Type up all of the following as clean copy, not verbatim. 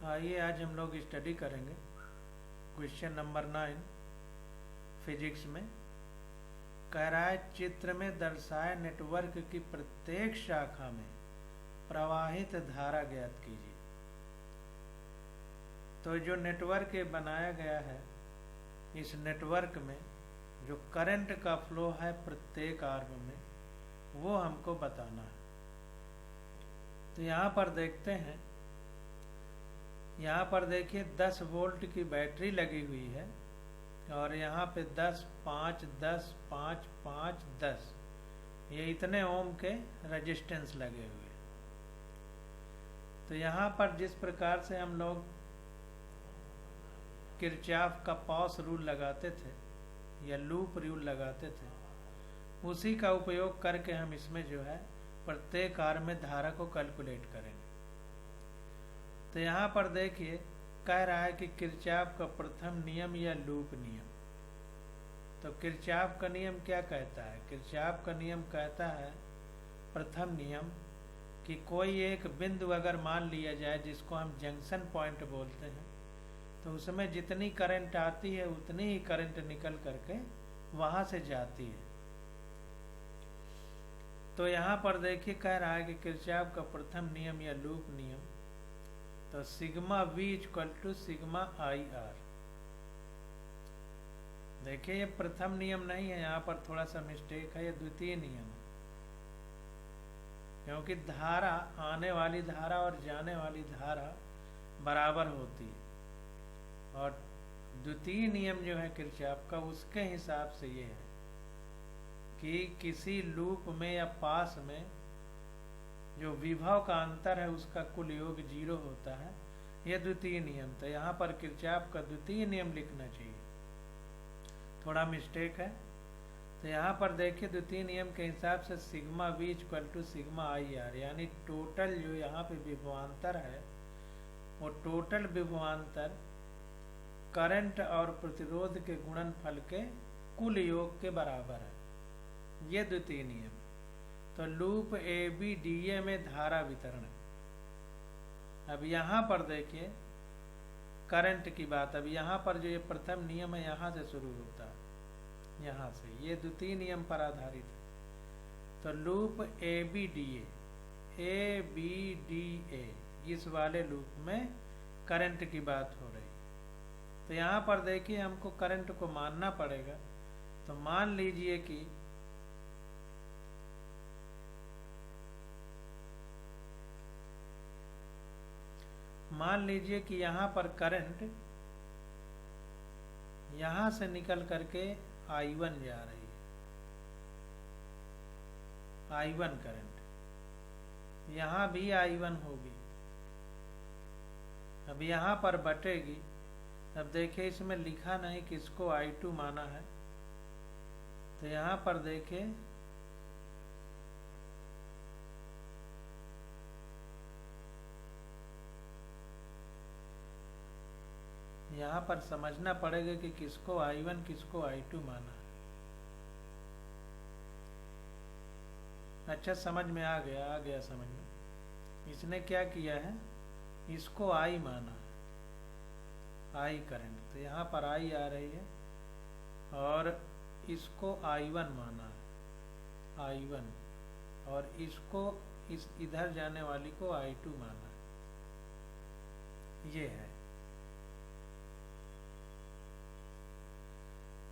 आइए आज हम लोग स्टडी करेंगे क्वेश्चन नंबर 9 फिजिक्स में। कह रहा है चित्र में दर्शाए नेटवर्क की प्रत्येक शाखा में प्रवाहित धारा ज्ञात कीजिए। तो जो नेटवर्क बनाया गया है, इस नेटवर्क में जो करंट का फ्लो है प्रत्येक आर्म में, वो हमको बताना है। तो यहाँ पर देखते हैं, यहाँ पर देखिए 10 वोल्ट की बैटरी लगी हुई है और यहाँ पे 10, 5, 10, 5, 5, 10 ये इतने ओम के रेजिस्टेंस लगे हुए। तो यहाँ पर जिस प्रकार से हम लोग किरचॉफ का पॉस रूल लगाते थे या लूप रूल लगाते थे, उसी का उपयोग करके हम इसमें जो है प्रत्येक आर्म में धारा को कैलकुलेट करेंगे। तो यहाँ पर देखिए कह रहा है कि किरचॉफ का प्रथम नियम या लूप नियम। तो किरचॉफ का नियम क्या कहता है? किरचॉफ का नियम कहता है प्रथम नियम कि कोई एक बिंदु अगर मान लिया जाए जिसको हम जंक्शन पॉइंट बोलते हैं, तो उसमें जितनी करंट आती है उतनी ही करंट निकल करके वहां से जाती है। तो यहाँ पर देखिए कह रहा है कि किरचॉफ का प्रथम नियम या लूप नियम, तो sigma V equal to sigma IR। देखिए ये प्रथम नियम नहीं है, यहाँ पर थोड़ा सा मिस्टेक है, ये द्वितीय नियम है। क्योंकि धारा, आने वाली धारा और जाने वाली धारा बराबर होती है, और द्वितीय नियम जो है किरचॉफ का, उसके हिसाब से ये है कि किसी लूप में या पास में जो विभव का अंतर है उसका कुल योग 0 होता है। यह द्वितीय नियम। तो यहाँ पर किरचॉफ का द्वितीय नियम लिखना चाहिए, थोड़ा मिस्टेक है। तो यहाँ पर देखिए द्वितीय नियम के हिसाब से sigma V equal to sigma IR, यानी टोटल जो यहाँ पे विभवांतर है वो टोटल विभवांतर करंट और प्रतिरोध के गुणनफल के कुल योग के बराबर है। ये द्वितीय नियम। तो लूप ABDA में धारा वितरण। अब यहाँ पर देखिए करंट की बात, अब यहाँ पर जो ये प्रथम नियम है यहाँ से शुरू होता है, यहाँ से, ये द्वितीय नियम पर आधारित है। तो लूप ABDA इस वाले लूप में करंट की बात हो रही। तो यहाँ पर देखिए हमको करंट को मानना पड़ेगा। तो मान लीजिए कि यहाँ पर करंट यहां से निकल करके I1 जा रही है, I1 करंट, यहां भी I1 होगी। अब यहां पर बटेगी। अब देखिए इसमें लिखा नहीं किसको I2 माना है। तो यहां पर देखिए यहाँ पर समझना पड़ेगा कि किसको I1 किसको I2 माना है। अच्छा, समझ में आ गया समझ में। इसने क्या किया है, इसको I माना है, I करंट। तो यहाँ पर I आ रही है और इसको I1 माना है, I1, और इसको इस इधर जाने वाली को I2 माना है। ये है।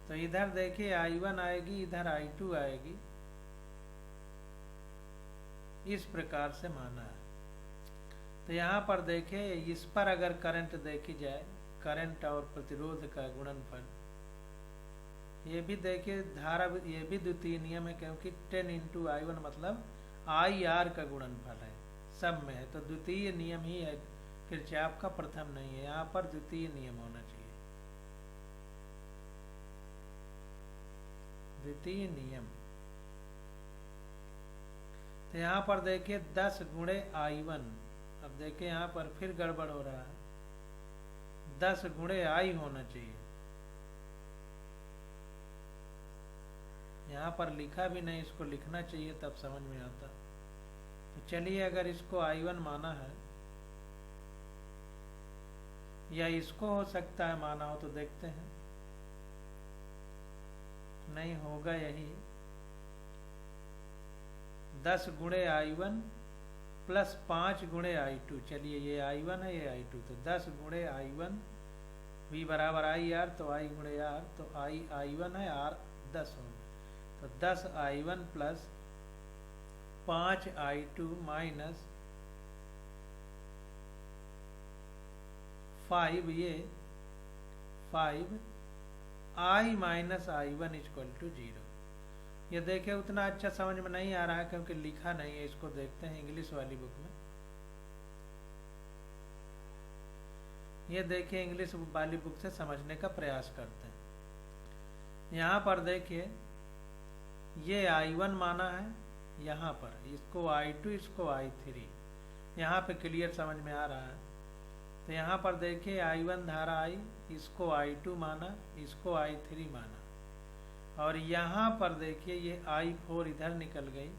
तो इधर देखिए I1 आएगी, इधर I2 आएगी, इस प्रकार से माना है। तो यहाँ पर देखिए इस पर अगर करंट देखी जाए, करंट और प्रतिरोध का गुणनफल, ये भी देखिए धारा, ये भी द्वितीय नियम है, क्योंकि 10 × I1 मतलब IR का गुणनफल है, सब में है। तो द्वितीय नियम ही है, किरचॉफ का प्रथम नहीं है, यहाँ पर द्वितीय नियम होना चाहिए, द्वितीय नियम। तो यहाँ पर देखिए 10 × I1। अब देखिए यहाँ पर फिर गड़बड़ हो रहा है, 10 × I होना चाहिए। यहाँ पर लिखा भी नहीं, इसको लिखना चाहिए तब समझ में आता। तो चलिए अगर इसको I1 माना है या इसको हो सकता है माना हो, तो देखते हैं। नहीं होगा यही 10 गुणे I1 प्लस 5 गुणे I2। चलिए ये I1 है, ये I2, तो 10 गुणे I1 V बराबर आई आर, तो I गुणे आर, तो I1 है, R 10 होगा, तो 10 I1 प्लस 5 I2 माइनस 5, ये 5 I minus I1 equal to 0। ये देखे उतना अच्छा समझ में नहीं आ रहा है क्योंकि लिखा नहीं है। इसको देखते हैं इंग्लिश वाली बुक में। ये देखिए इंग्लिश वाली बुक से समझने का प्रयास करते हैं। यहाँ पर देखिए ये I1 माना है, यहाँ पर इसको I2, इसको I3, यहाँ पे क्लियर समझ में आ रहा है। तो यहाँ पर देखिए I1 धारा आई, इसको I2 माना, इसको I3 माना, और यहाँ पर देखिए ये I4 इधर निकल गई,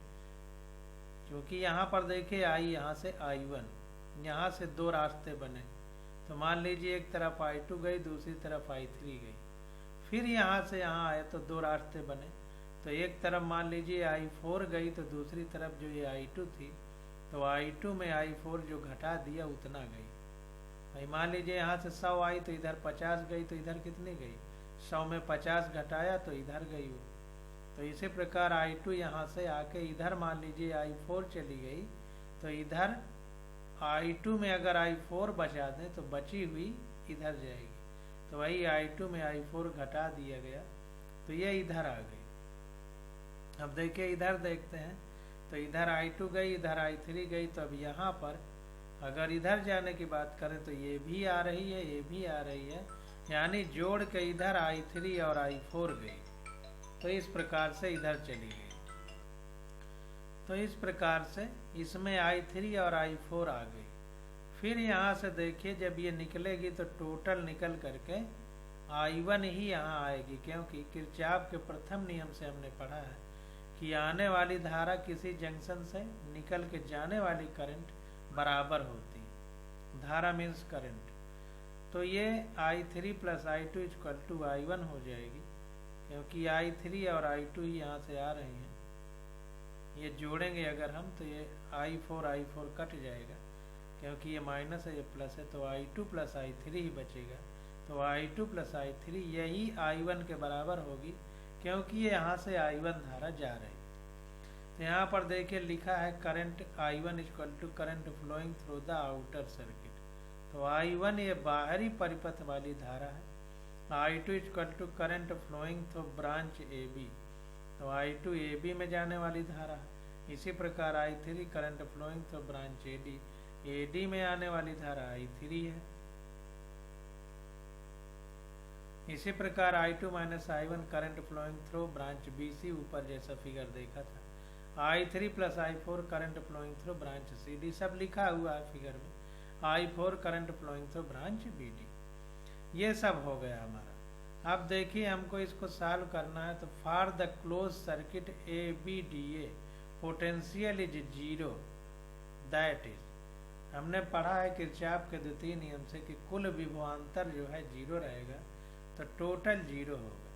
क्योंकि यहाँ पर देखिए I यहाँ से I1, यहाँ से दो रास्ते बने। तो मान लीजिए एक तरफ I2 गई, दूसरी तरफ I3 गई, फिर यहाँ से यहाँ आए तो दो रास्ते बने। तो एक तरफ मान लीजिए I4 गई, तो दूसरी तरफ जो ये I2 थी, तो I2 में I4 जो घटा दिया उतना गई। भाई मान लीजिए यहाँ से 100 आई तो इधर 50 गई, तो इधर कितनी गई? 100 में 50 घटाया तो इधर गई वो। तो इसी प्रकार I2 यहाँ से आके इधर मान लीजिए I4 चली गई, तो इधर I2 में अगर I4 बचा दें तो बची हुई इधर जाएगी। तो वही I2 में I4 घटा दिया गया, तो ये इधर आ गई। अब देखिए इधर देखते हैं, तो इधर I2 गई, इधर I3 गई, तो अब यहाँ पर अगर इधर जाने की बात करें तो ये भी आ रही है, ये भी आ रही है, यानी जोड़ के इधर I3 और I4 गई, तो इस प्रकार से इधर चली गई। तो इस प्रकार से इसमें I3 और I4 आ गई। फिर यहाँ से देखिए जब ये निकलेगी तो टोटल निकल करके I1 ही यहाँ आएगी, क्योंकि किरचॉफ के प्रथम नियम से हमने पढ़ा है कि आने वाली धारा किसी जंक्शन से निकल के जाने वाली करंट बराबर होती। धारा मीन्स करंट। तो ये I3 plus I2 equal to I1 हो जाएगी, क्योंकि I3 और I2 ही यहाँ से आ रही हैं। ये जोड़ेंगे अगर हम तो ये I4 कट जाएगा, क्योंकि ये माइनस है, ये प्लस है, तो I2 प्लस I3 ही बचेगा। तो I2 प्लस I3 यही I1 के बराबर होगी, क्योंकि ये यहाँ से I1 धारा जा रही। तो यहाँ पर देखिए लिखा है current I1 equal to current flowing through the outer circuit. तो I1 ये बाहरी परिपथ वाली धारा है, I2 equal to current flowing through branch AB। तो I2 AB में जाने वाली धारा है। इसी प्रकार I3 current flowing through branch AD में आने वाली धारा I3 है। इसी प्रकार I2 minus I1 current flowing through branch BC, ऊपर जैसा फिगर देखा था। I3 plus I4 current flowing through branch CD, सब लिखा हुआ है फिगर में। I4 current flowing through branch BD। ये सब हो गया हमारा। अब देखिए हमको इसको सॉल्व करना है। तो for the close circuit ABDA potential is 0, that is, हमने पढ़ा है किरचॉफ के द्वितीय नियम से कि कुल विभवांतर जो है 0 रहेगा, तो टोटल 0 होगा।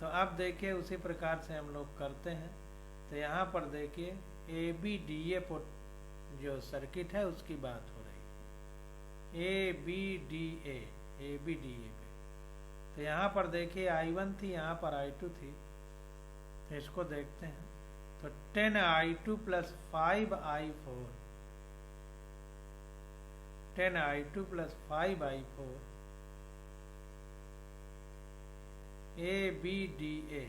तो अब देखिए उसी प्रकार से हम लोग करते हैं। तो यहाँ पर देखिए ABDA जो सर्किट है उसकी बात हो रही है, ABDA पे। तो यहाँ पर देखिए I1 थी, यहाँ पर I2 थी, तो इसको देखते हैं। तो 10 I2 plus 5 I4, 10 I2 plus 5 I4 ABDA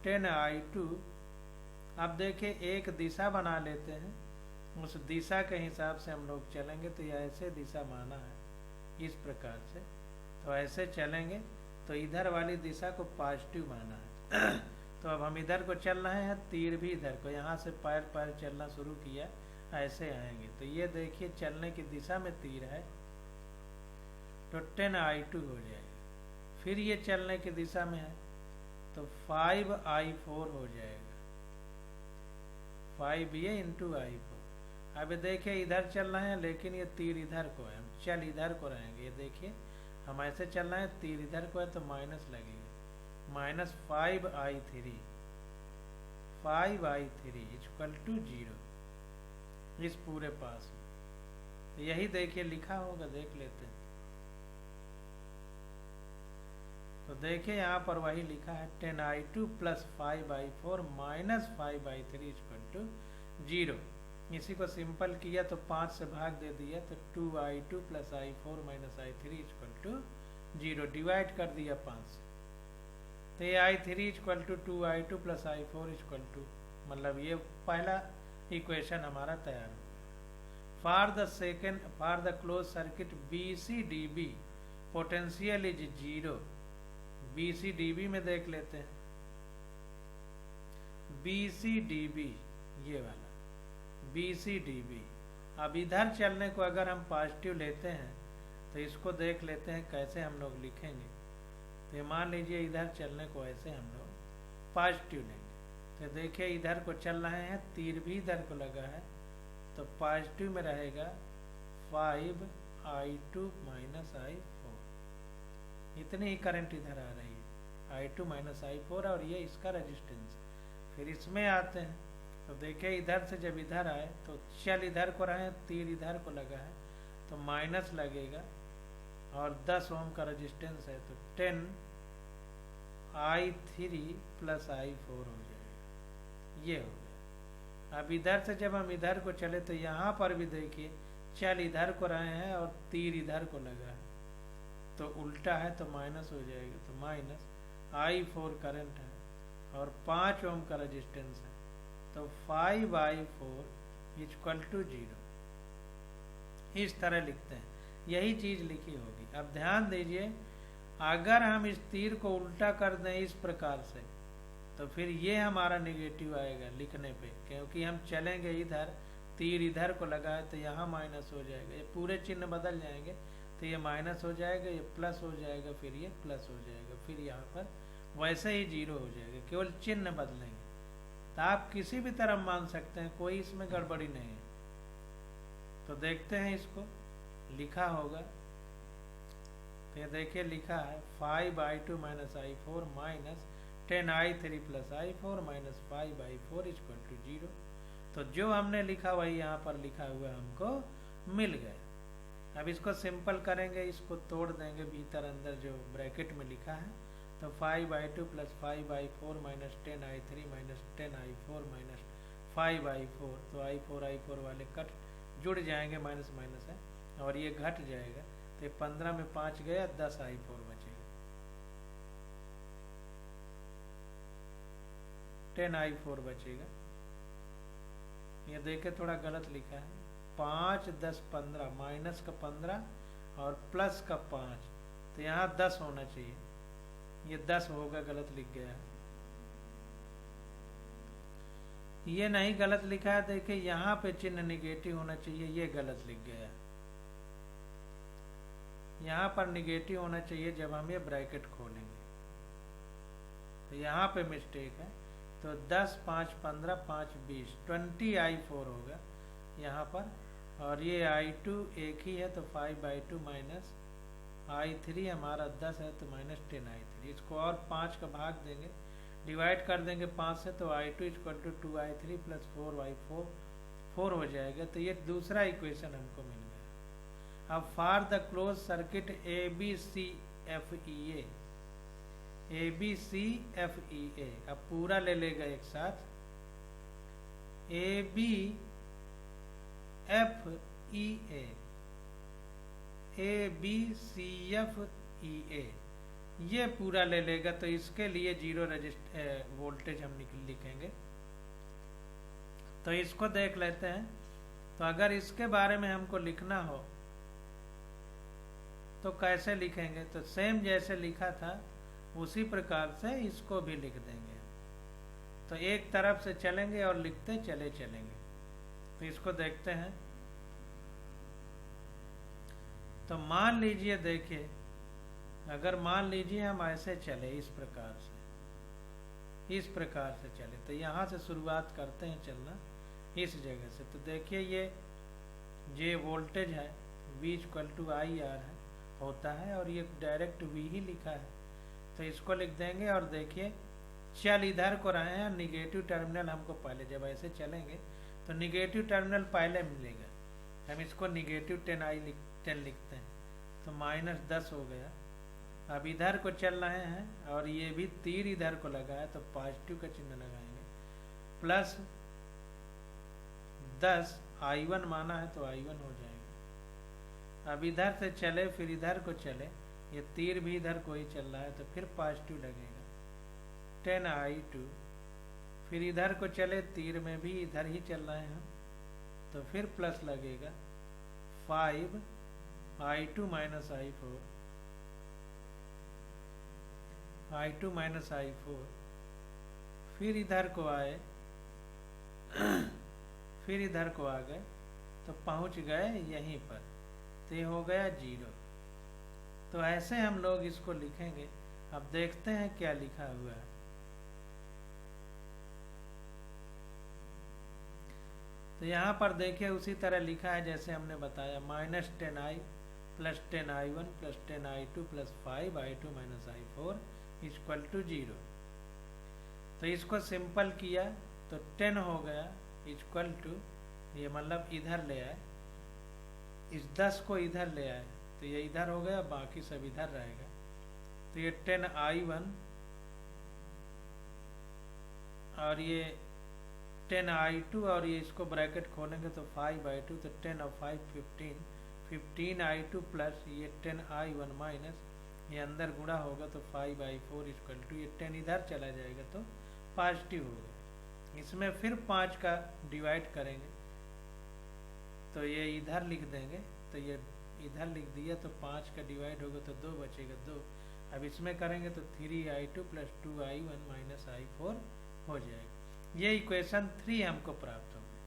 10 I2। अब देखिए एक दिशा बना लेते हैं, उस दिशा के हिसाब से हम लोग चलेंगे। तो ये ऐसे दिशा माना है इस प्रकार से, तो ऐसे चलेंगे तो इधर वाली दिशा को पॉजिटिव माना है। तो अब हम इधर को चल रहे हैं, तीर भी इधर को, यहाँ से पैर चलना शुरू किया, ऐसे आएंगे। तो ये देखिए चलने की दिशा में तीर है, तो 10 I2 हो जाएगा। फिर ये चलने की दिशा में है, तो 5 I4 हो जाएगा, 5 ये इंटू I4। अब देखिए इधर चल रहे हैं लेकिन ये तीर इधर को है, हम चल इधर को रहेंगे। ये देखिए हम ऐसे चल रहे हैं, तीर इधर को है तो माइनस लगेगा, माइनस 5i3 इक्वल टू 0 इस पूरे पास में। यही देखिए लिखा होगा, देख लेते हैं। तो देखिए यहाँ पर वही लिखा है 10i2 plus 5i4 minus 5i3 equal to 0। इसी को सिंपल किया तो 5 से भाग दे दिया तो 2i2 plus i4 minus i3 equal to 0, divide कर दिया 5 से। तो ये i3 equal to 2i2 plus i4 equal to, मतलब ये पहला इक्वेशन हमारा तैयार हो गया। For the close circuit BCDB potential is 0। BCDB में देख लेते हैं, BCDB ये वाला BCDB। अब इधर चलने को अगर हम पॉजिटिव लेते हैं तो इसको देख लेते हैं कैसे हम लोग लिखेंगे। तो मान लीजिए इधर चलने को ऐसे हम लोग पॉजिटिव लेंगे, तो देखिए इधर को चल रहे हैं, तीर भी इधर को लगा है, तो पॉजिटिव में रहेगा 5i2 माइनस i4, इतनी ही करंट इधर आ रही है, i2 माइनस i4, और ये इसका रेजिस्टेंस। फिर इसमें आते हैं तो देखिए इधर से जब इधर आए तो चल इधर को रहे, तीर इधर को लगा है तो माइनस लगेगा, और 10 ओम का रेजिस्टेंस है तो 10i3 प्लस i4 हो जाएगा, ये हो गया। अब इधर से जब हम इधर को चले तो यहाँ पर भी देखिए चल इधर को रहे हैं और तीर इधर को लगा है, तो उल्टा है तो माइनस हो जाएगा, तो माइनस i4 करंट है और 5 ओम का रेजिस्टेंस है, तो 5i4 इक्वल टू 0। इस तरह लिखते हैं, यही चीज लिखी होगी। अब ध्यान दीजिए, अगर हम इस तीर को उल्टा कर दें इस प्रकार से तो फिर ये हमारा नेगेटिव आएगा लिखने पे, क्योंकि हम चलेंगे इधर, तीर इधर को लगा है तो यहाँ माइनस हो जाएगा, ये पूरे चिन्ह बदल जाएंगे, तो ये माइनस हो जाएगा, ये प्लस हो जाएगा, फिर ये प्लस हो जाएगा, फिर यहाँ पर वैसे ही 0 हो जाएगा, केवल चिन्ह बदलेंगे। तो आप किसी भी तरफ मान सकते हैं, कोई इसमें गड़बड़ी नहीं है। तो देखते हैं इसको, लिखा होगा, तो ये देखिए लिखा है 5i2 minus i4 minus 10i3 plus i4 minus 5i4 equal to 0। तो जो हमने लिखा वही यहाँ पर लिखा हुआ हमको मिल गया। अब इसको सिंपल करेंगे, इसको तोड़ देंगे भीतर अंदर जो ब्रैकेट में लिखा है, तो 5i2 plus 5i4 minus 10i3 minus 10i4 minus 5i4, तो i4 वाले कट जुड़ जाएंगे, माइनस माइनस है और ये घट जाएगा, तो 15 में 5 गया, 10i4 बचेगा, 10i4 बचेगा। ये देखे थोड़ा गलत लिखा है, 5 10 15, माइनस का 15 और प्लस का 5, तो यहाँ 10 होना चाहिए, ये 10 होगा, गलत लिख गया है। ये नहीं गलत लिखा है, देखिए यहाँ पे चिन्ह निगेटिव होना चाहिए, ये गलत लिख गया है, यहाँ पर निगेटिव होना चाहिए जब हम ये ब्रैकेट खोलेंगे, तो यहाँ पे मिस्टेक है। तो 10 5 15 5 20 20i4 होगा यहाँ पर, और ये i2 एक ही है तो 5i2 माइनस i3 हमारा 10 है तो माइनस 10i3, इसको और 5 का भाग देंगे, डिवाइड कर देंगे 5 से, तो i2 equal to 2i3 plus 4i4 4 हो जाएगा। तो ये दूसरा इक्वेशन हमको मिल गया। अब for the close circuit ABCFEA, अब पूरा ले लेगा एक साथ, ABFEA, ABCFEA, ये पूरा ले लेगा, तो इसके लिए 0 वोल्टेज हम लिखेंगे। तो इसको देख लेते हैं, तो अगर इसके बारे में हमको लिखना हो तो कैसे लिखेंगे, तो सेम जैसे लिखा था उसी प्रकार से इसको भी लिख देंगे। तो एक तरफ से चलेंगे और लिखते चले चलेंगे। तो इसको देखते हैं, तो मान लीजिए, देखिए अगर मान लीजिए हम ऐसे चले, इस प्रकार से चले, तो यहाँ से शुरुआत करते हैं चलना, इस जगह से। तो देखिए ये वोल्टेज है V equal to I R है होता है, और ये डायरेक्ट V ही लिखा है, तो इसको लिख देंगे। और देखिए चल इधर को रहे हैं, निगेटिव टर्मिनल हमको पहले, जब ऐसे चलेंगे तो निगेटिव टर्मिनल पहले मिलेगा, हम इसको निगेटिव 10 लिखते हैं, तो -10 हो गया। अब इधर को चल रहे हैं और ये भी तीर इधर को लगा है, तो पॉजिटिव का चिन्ह लगाएंगे, प्लस 10 I1 माना है तो I1 हो जाएगा। अब इधर से चले फिर इधर को चले, ये तीर भी इधर को ही चल रहा है, तो फिर पॉजिटिव लगेगा 10I2। फिर इधर को चले, तीर में भी इधर ही चल रहे हैं, तो फिर प्लस लगेगा 5I2 माइनस I4 फिर इधर को आए फिर इधर को आ गए, तो पहुंच गए यहीं पर, तो ये हो गया 0। तो ऐसे हम लोग इसको लिखेंगे। अब देखते हैं क्या लिखा हुआ है। तो यहाँ पर देखिए उसी तरह लिखा है जैसे हमने बताया, -10I plus 10I1 plus 10I2 plus 5I2 minus I4 equal to 0। तो इसको सिंपल किया तो 10 हो गया इक्वल टू, ये मतलब इधर ले आए, इस 10 को इधर ले आए, तो ये इधर हो गया, बाकी सब इधर रहेगा। तो ये 10I1 और ये 10I2 और ये इसको ब्रैकेट खोलेंगे तो 5I2, तो 10 और 5 15I2 प्लस ये 10I1 माइनस ये अंदर गुणा होगा तो 5I4 इक्वल टू, ये 10 इधर चला जाएगा तो पॉजिटिव होगा। इसमें फिर 5 का डिवाइड करेंगे तो ये इधर लिख देंगे, तो ये इधर लिख दिया, तो 5 का डिवाइड होगा तो 2 बचेगा 2। अब इसमें करेंगे तो 3I2 plus 2I1 minus I4 हो जाएगा। ये इक्वेशन 3 हमको प्राप्त हो गई।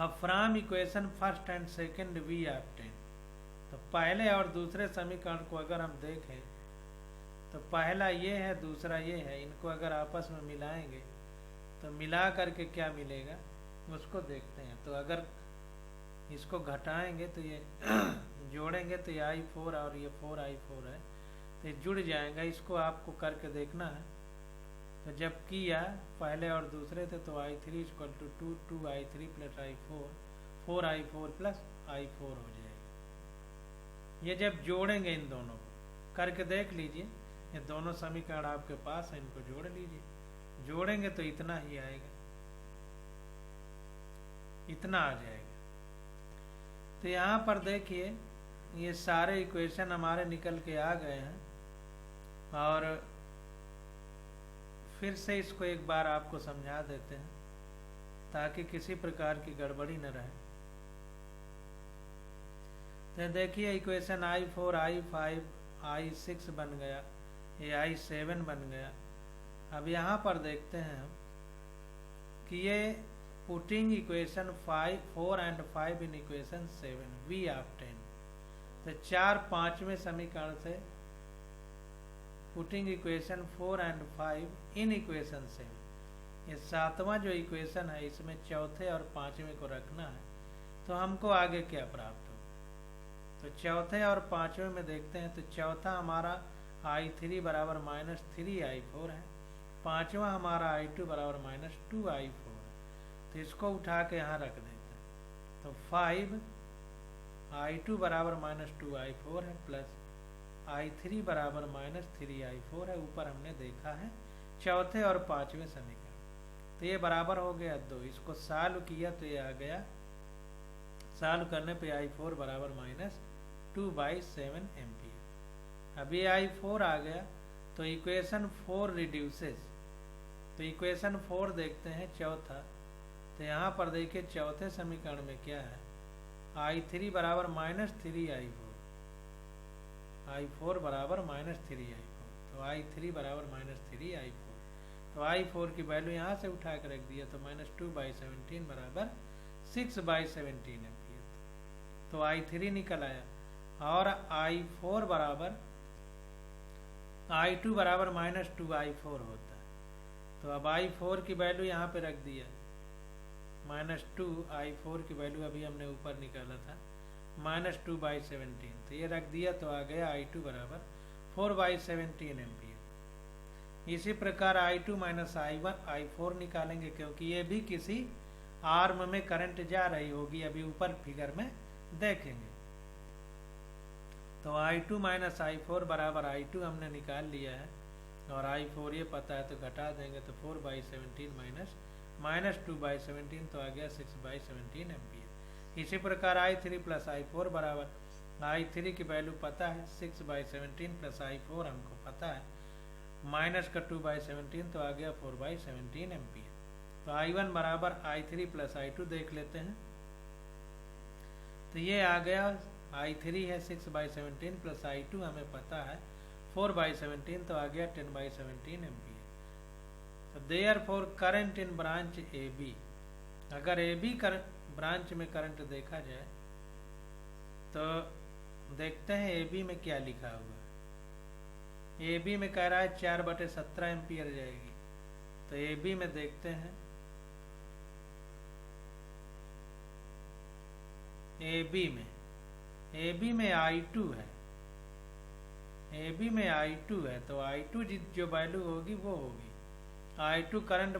अब from equation first and second we obtain, तो पहले और दूसरे समीकरण को अगर हम देखें तो पहला ये है, दूसरा ये है, इनको अगर आपस में मिलाएंगे तो मिला करके क्या मिलेगा उसको देखते हैं। तो अगर इसको घटाएंगे तो ये जोड़ेंगे तो ये I4 और ये 4I4 है, तो ये जुड़ जाएगा। इसको आपको करके देखना है। तो जब किया पहले और दूसरे थे तो I3 equal to 2I3 plus I4 4I4 plus I4 हो जाएगा। ये जब जोड़ेंगे इन दोनों को करके देख लीजिए, ये दोनों समीकरण आपके पास है, इनको जोड़ लीजिए। जोड़ेंगे तो इतना ही आएगा, इतना आ जाएगा। तो यहाँ पर देखिए ये सारे इक्वेशन हमारे निकल के आ गए हैं, और फिर से इसको एक बार आपको समझा देते हैं ताकि किसी प्रकार की गड़बड़ी न रहे। तो देखिए इक्वेशन I4 I5 I6 बन गया, ये I7 बन गया। अब यहाँ पर देखते हैं हम कि ये putting equation 4 and 5 in equation 7 we obtain, तो 4 5वें समीकरण से putting equation 4 and 5 in equation 7, ये 7वां जो इक्वेशन है इसमें चौथे और 5वें को रखना है, तो हमको आगे क्या प्राप्त हो। तो चौथे और 5वें में देखते हैं, तो चौथा हमारा I3 बराबर -3I4 है, 5वां हमारा I2 बराबर -2I4 है। तो इसको उठा के यहाँ रख देते हैं, तो 5I2 बराबर -2I4 है प्लस I3 बराबर -3I4 है। ऊपर हमने देखा है चौथे और 5वें समीकरण, तो ये बराबर हो गया 2। इसको सॉल्व किया तो ये आ गया, सॉल्व करने पे I4 बराबर -2/7 एम्पियर। अब ये I4 आ गया तो इक्वेशन 4 रिड्यूसेस, तो इक्वेशन 4 देखते हैं चौथा। तो यहाँ पर देखिए चौथे समीकरण में क्या है, I3 बराबर -3I4, I4 बराबर -3I4, तो I3 बराबर -3I4, तो I4 की वैल्यू यहाँ से उठा कर रख दिया, तो -2/17 बराबर 6/17 एम्पियर, तो I3 निकल आया। और I4 बराबर I2 बराबर -2I4 होता है, तो अब I4 की वैल्यू यहाँ पे रख दिया, -2i4 की वैल्यू अभी हमने ऊपर निकाला था, -2/17, तो ये रख दिया तो आ गया i2 बराबर 4/17 एम्पियर। इसी प्रकार i2 माइनस i4 निकालेंगे, क्योंकि ये भी किसी आर्म में करंट जा रही होगी, अभी ऊपर फिगर में देखेंगे। तो i2 माइनस i4 बराबर i2 हमने निकाल लिया है, और i4 ये पता है तो घटा देंगे, तो 4/17 माइनस 2/17 तो आ गया 6/17 एम्पियर। इसी प्रकार i3 प्लस i4 बराबर, i3 की वैल्यू पता है 6/17 प्लस i4 हमको पता है, माइनस का 2/17 तो आ गया 4/17 एम्पियर। तो i1 बराबर i3 प्लस i2 देख लेते हैं, तो ये आ गया i3 है 6/17 प्लस i2 हमें पता है 4/17 तो आ गया 10/17 एम्पियर। तो therefore current in branch A B, अगर ए बी ब्रांच में करंट देखा जाए तो देखते हैं ए बी में क्या लिखा हुआ है। ए बी में कह रहा है 4/17 एम्पियर जाएगी, तो ए बी में देखते हैं, ए बी में i2 है, ए बी में i2 है, तो i2 जो वैल्यू होगी वो होगी i2 current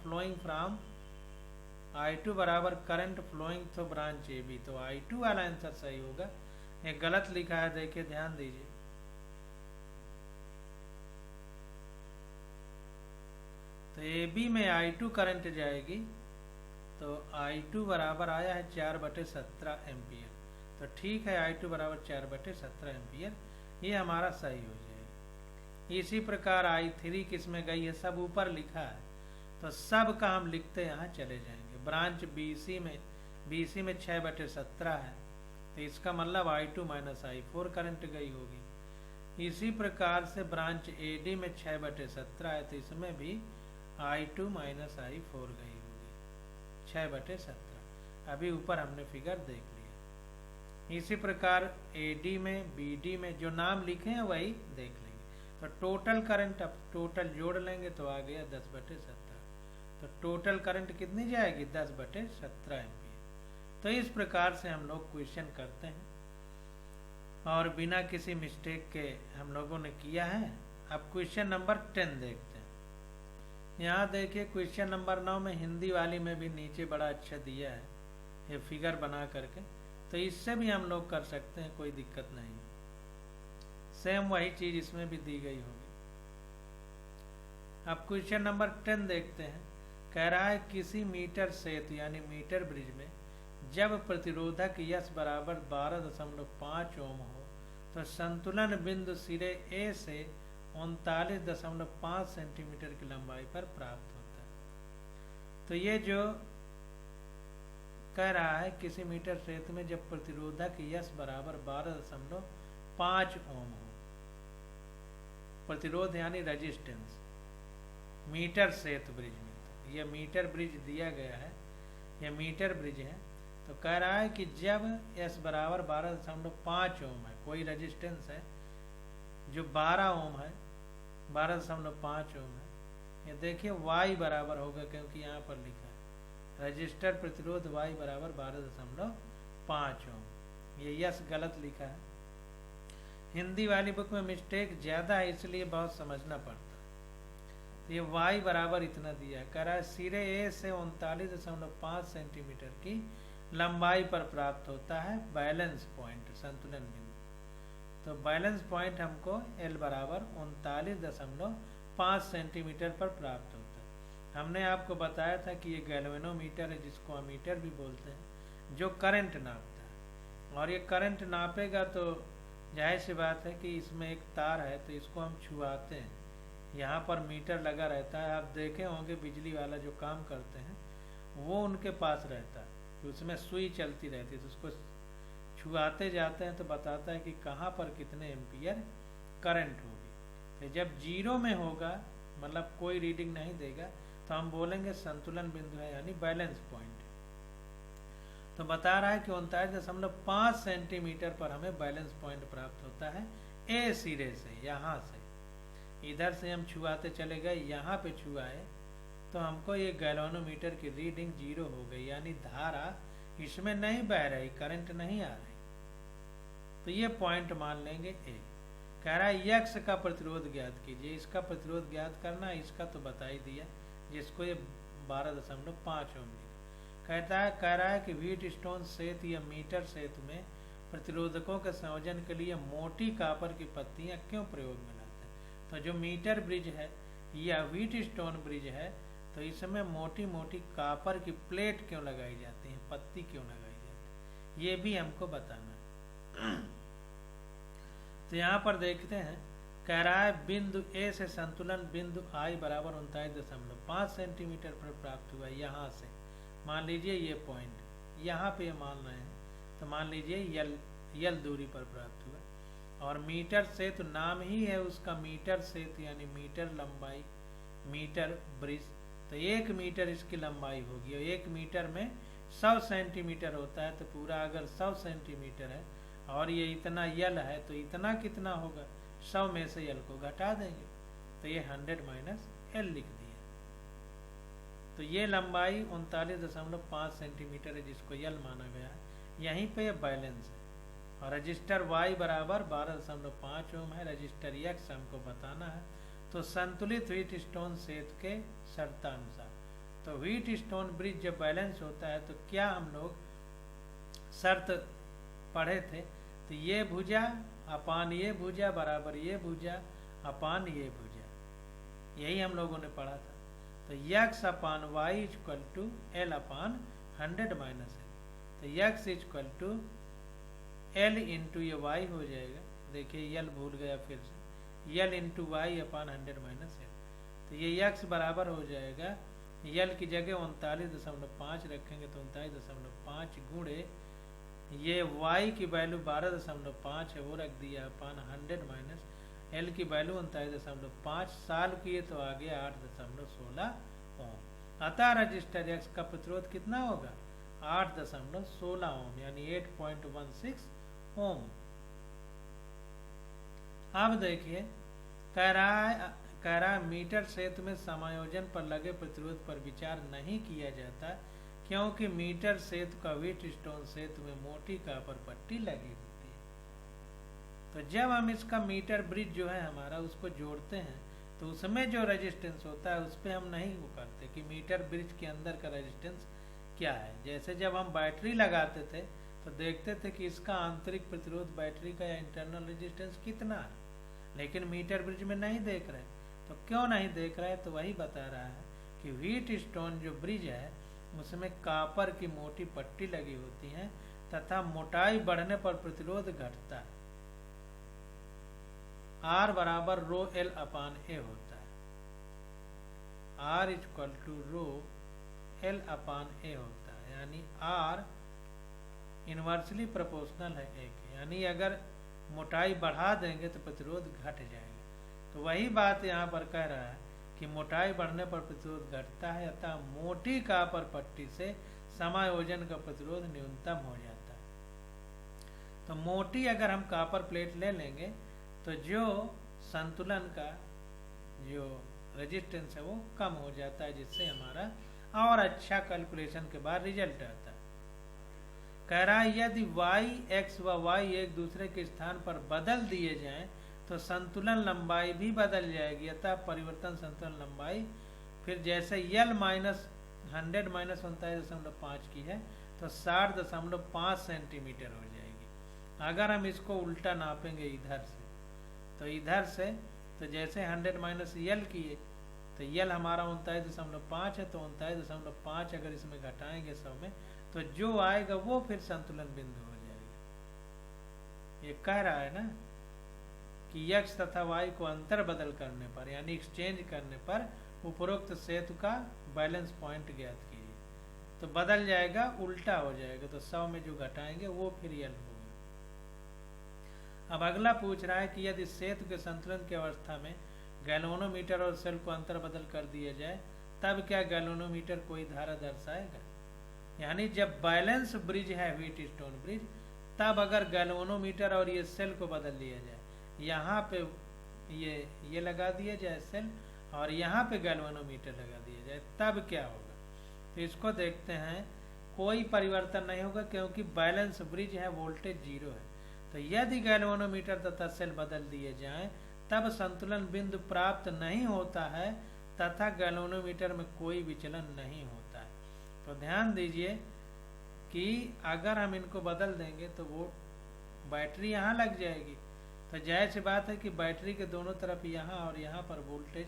flowing from, i2 बराबर current flowing through branch A B, तो i2 वाला आंसर सही होगा। ये गलत लिखा है, देखिए ध्यान दीजिए, तो ए बी में i2 करंट जाएगी, तो i2 बराबर आया है 4/17 एम्पियर, तो ठीक है i2 बराबर 4/17 एम्पियर, ये हमारा सही हो जाएगा। इसी प्रकार i3 किस में गई है, सब ऊपर लिखा है, तो सब का हम लिखते यहाँ चले जाएंगे। ब्रांच BC में 6/17 है, तो इसका मतलब i2 माइनस i4 करंट गई होगी। इसी प्रकार से ब्रांच AD में 6/17 है, तो इसमें भी i2 माइनस i4 गई होगी 6/17। अभी ऊपर हमने फिगर देख लिया। इसी प्रकार AD में BD में जो नाम लिखे हैं वही देख लेंगे। तो टोटल करंट, अब टोटल जोड़ लेंगे तो आ गया 10/17, तो टोटल करंट कितनी जाएगी 10/17 एम्पियर। तो इस प्रकार से हम लोग क्वेश्चन करते हैं, और बिना किसी मिस्टेक के हम लोगों ने किया है। अब क्वेश्चन नंबर 10 देखते हैं। यहाँ देखिए क्वेश्चन नंबर 9 में हिंदी वाली में भी नीचे बड़ा अच्छा दिया है ये फिगर बना करके, तो इससे भी हम लोग कर सकते हैं, कोई दिक्कत नहीं। सेम वही चीज इसमें भी दी गई होगी। अब क्वेश्चन नंबर 10 देखते हैं। कह रहा है किसी मीटर सेतु यानी मीटर ब्रिज में जब प्रतिरोधक यस बराबर 12.5 ओम हो तो संतुलन बिंदु सिरे ए से 39.5 सेंटीमीटर की लंबाई पर प्राप्त होता है। तो ये जो कह रहा है किसी मीटर सेतु में जब प्रतिरोधक यस बराबर 12.5 ओम हो, प्रतिरोध यानी रेजिस्टेंस, मीटर सेतु ब्रिज में, तो यह मीटर ब्रिज दिया गया है, यह मीटर ब्रिज है। तो कह रहा है कि जब एस बराबर 12.5 ओम है, कोई रेजिस्टेंस है जो 12 ओम है, 12.5 ओम है, ये देखिए वाई बराबर होगा, क्योंकि यहाँ पर लिखा है रजिस्टर प्रतिरोध वाई बराबर 12.5 ओम। ये यस गलत लिखा है, हिंदी वाली बुक में मिस्टेक ज़्यादा है, इसलिए बहुत समझना पड़ता है। तो ये वाई बराबर इतना दिया है, कह रहा है सिरे ए से 39.5 सेंटीमीटर की लंबाई पर प्राप्त होता है बैलेंस पॉइंट, संतुलन बिंदु। तो बैलेंस पॉइंट हमको एल बराबर 39.5 सेंटीमीटर पर प्राप्त होता है। हमने आपको बताया था कि ये गैल्वेनोमीटर है, जिसको अमीटर भी बोलते हैं, जो करंट नापता है। और ये करंट नापेगा तो जाहिर सी बात है कि इसमें एक तार है, तो इसको हम छुआते हैं, यहाँ पर मीटर लगा रहता है। आप देखे होंगे बिजली वाला जो काम करते हैं वो उनके पास रहता है, तो उसमें सुई चलती रहती है, तो उसको छुआते जाते हैं तो बताता है कि कहाँ पर कितने एम्पियर करंट होगी। तो जब 0 में होगा, मतलब कोई रीडिंग नहीं देगा, तो हम बोलेंगे संतुलन बिंदु है, यानी बैलेंस पॉइंट। तो बता रहा है कि 39.5 सेंटीमीटर पर हमें बैलेंस पॉइंट प्राप्त होता है ए सिरे से, यहाँ से। इधर से हम छुआते चले गए, यहाँ पे छुआए तो हमको ये गैल्वेनोमीटर की रीडिंग 0 हो गई, यानी धारा इसमें नहीं बह रही, करंट नहीं आ रही। तो ये पॉइंट मान लेंगे ए। कह रहा है यक्स का प्रतिरोध ज्ञात कीजिए। इसका प्रतिरोध ज्ञात करना है, इसका तो बता ही दिया, जिसको ये 12.5 ओम लिखा। कह रहा है कि व्हीट स्टोन सेतु या मीटर सेतु में प्रतिरोधकों के संयोजन के लिए मोटी कापर की पत्तियां क्यों प्रयोग में लाते हैं। तो जो मीटर ब्रिज है या व्हीट स्टोन ब्रिज है, तो इसमें मोटी मोटी कापर की प्लेट क्यों लगाई जाती है, पत्ती क्यों लगाई जाती है, ये भी हमको बताना है। तो यहाँ पर देखते हैं, कह रहा है बिंदु ए से संतुलन बिंदु आई बराबर 39.5 सेंटीमीटर पर प्राप्त हुआ। यहाँ से मान लीजिए ये पॉइंट यहाँ पे मान रहे हैं, तो मान लीजिए यल दूरी पर प्राप्त हुआ। और मीटर सेतु नाम ही है उसका मीटर सेतु, यानी मीटर लंबाई, मीटर ब्रिज। तो 1 मीटर इसकी लंबाई होगी और 1 मीटर में 100 सेंटीमीटर होता है। तो पूरा अगर 100 सेंटीमीटर है और ये इतना यल है, तो इतना कितना होगा, 100 में से यल को घटा देंगे, तो ये 100 माइनस एल लिख दिया। तो ये लंबाई 39.5 सेंटीमीटर है, जिसको यल माना गया है। यहीं पे ये बैलेंस है। और रजिस्टर Y बराबर 12.5 ओम है, रजिस्टर X हमको बताना है। तो संतुलित व्हीट स्टोन सेतु के शर्तानुसार, तो व्हीट स्टोन ब्रिज जब बैलेंस होता है तो क्या हम लोग शर्त पढ़े थे, तो ये भुजा अपान ये भुजा बराबर ये भुजा अपान ये भुजा, यही हम लोगों ने पढ़ा था। तो x upon y equal to L upon 100 minus L. तो x equal to L into ये वाई हो जाएगा, देखिए यल भूल गया फिर से, L into y upon 100 minus L. तो ये यक्स बराबर हो जाएगा, यल की जगह 39.5 रखेंगे तो 39.5 गुणे ये y की वैल्यू 12.5 है वो रख दिया अपान 100 माइनस एल की वैल्यू 39.5 साल की है, तो आ गया 8.16 ओम। अतः रजिस्टर एक्स का प्रतिरोध कितना होगा, 8.16 ओम, यानी 8.16 ओम। अब देखिए कह रहा है मीटर सेतु में समायोजन पर लगे प्रतिरोध पर विचार नहीं किया जाता, क्योंकि मीटर सेतु का व्हीट स्टोन सेतु में मोटी कापर पट्टी लगी होती है। तो जब हम इसका मीटर ब्रिज जो है हमारा उसको जोड़ते हैं, तो उसमें जो रेजिस्टेंस होता है उस पर हम नहीं वो करते कि मीटर ब्रिज के अंदर का रेजिस्टेंस क्या है। जैसे जब हम बैटरी लगाते थे तो देखते थे कि इसका आंतरिक प्रतिरोध बैटरी का या इंटरनल रेजिस्टेंस कितना है, लेकिन मीटर ब्रिज में नहीं देख रहे। तो क्यों नहीं देख रहे, तो वही बता रहा है कि व्हीट स्टोन जो ब्रिज है उसमें कापर की मोटी पट्टी लगी होती है तथा मोटाई बढ़ने पर प्रतिरोध घटता है। R बराबर रो एल अपान ए होता है, R equal to rho L upon A होता है, यानी R इनवर्सली प्रोपोर्शनल है ए के, यानी अगर मोटाई बढ़ा देंगे तो प्रतिरोध घट जाएगा। तो वही बात यहाँ पर कह रहा है कि मोटाई बढ़ने पर प्रतिरोध घटता है, अतः मोटी कापर पट्टी से समायोजन का प्रतिरोध न्यूनतम हो जाता है। तो मोटी अगर हम कापर प्लेट ले लेंगे तो जो संतुलन का जो रेजिस्टेंस है वो कम हो जाता है, जिससे हमारा और अच्छा कैलकुलेशन के बाद रिजल्ट आता है। कह रहा है यदि y x व y एक दूसरे के स्थान पर बदल दिए जाएं तो संतुलन लंबाई भी बदल जाएगी, अतः परिवर्तन संतुलन लंबाई फिर जैसे यल माइनस 100 माइनस 39.5 की है तो 60.5 सेंटीमीटर हो जाएगी। अगर हम इसको उल्टा नापेंगे इधर से, तो इधर से तो जैसे 100 माइनस यल किए तो यल हमारा 39.5 है, तो 39.5 अगर इसमें घटाएंगे 100 में तो जो आएगा वो फिर संतुलन बिंदु हो जाएगा। ये कह रहा है ना कि x तथा y को अंतर बदल करने पर यानी एक्सचेंज करने पर उपरोक्त सेतु का बैलेंस पॉइंट ज्ञात कीजिए, तो बदल जाएगा, उल्टा हो जाएगा, तो 100 में जो घटाएंगे वो फिर यल होगा। अब अगला पूछ रहा है कि यदि सेतु के संतुलन की अवस्था में गैल्वेनोमीटर और सेल को अंतर बदल कर दिया जाए तब क्या गैल्वेनोमीटर कोई धारा दर्शाएगा। यानी जब बैलेंस ब्रिज है व्हीट स्टोन ब्रिज, तब अगर गैल्वेनोमीटर और ये सेल को बदल दिया जाए, यहाँ पे ये लगा दिया जाए सेल और यहाँ पे गैल्वेनोमीटर लगा दिया जाए, तब क्या होगा? तो इसको देखते हैं। कोई परिवर्तन नहीं होगा क्योंकि बैलेंस ब्रिज है, वोल्टेज 0 है। तो यदि गैल्वेनोमीटर तथा सेल बदल दिए जाएं तब संतुलन बिंदु प्राप्त नहीं होता है तथा गैल्वेनोमीटर में कोई विचलन नहीं होता है। तो ध्यान दीजिए कि अगर हम इनको बदल देंगे तो वो बैटरी यहाँ लग जाएगी, तो जाहिर सी बात है कि बैटरी के दोनों तरफ यहाँ और यहाँ पर वोल्टेज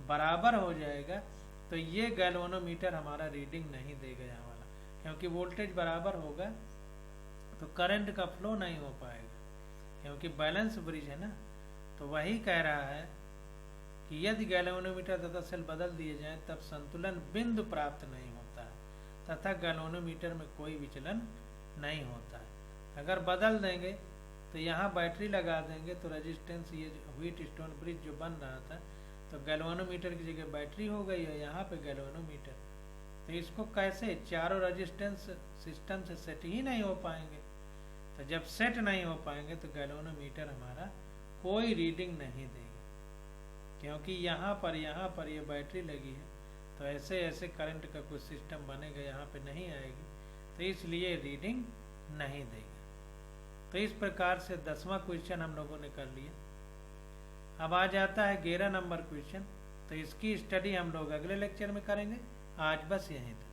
बराबर हो जाएगा। तो ये गैल्वेनोमीटर हमारा रीडिंग नहीं देगा यहाँ वाला, क्योंकि वोल्टेज बराबर होगा तो करंट का फ्लो नहीं हो पाएगा, क्योंकि बैलेंस ब्रिज है ना। तो वही कह रहा है कि यदि गैल्वेनोमीटर तथा सेल बदल दिए जाएं तब संतुलन बिंदु प्राप्त नहीं होता है तथा गैल्वेनोमीटर में कोई विचलन नहीं होता है। अगर बदल देंगे तो यहाँ बैटरी लगा देंगे तो रेजिस्टेंस, ये व्हीटस्टोन ब्रिज जो बन रहा था, तो गैल्वेनोमीटर की जगह बैटरी हो गई है, यहाँ पे गैल्वेनोमीटर। तो इसको कैसे, चारों रेजिस्टेंस सिस्टम से सेट ही नहीं हो पाएंगे। तो जब सेट नहीं हो पाएंगे तो गैल्वेनोमीटर हमारा कोई रीडिंग नहीं देगा, क्योंकि यहाँ पर ये बैटरी लगी है, तो ऐसे ऐसे करंट का कुछ सिस्टम बनेगा, यहाँ पे नहीं आएगी, तो इसलिए रीडिंग नहीं देगा। तो इस प्रकार से 10वां क्वेश्चन हम लोगों ने कर लिया। अब आ जाता है 11 नंबर क्वेश्चन। तो इसकी स्टडी हम लोग अगले लेक्चर में करेंगे। आज बस यहीं तक।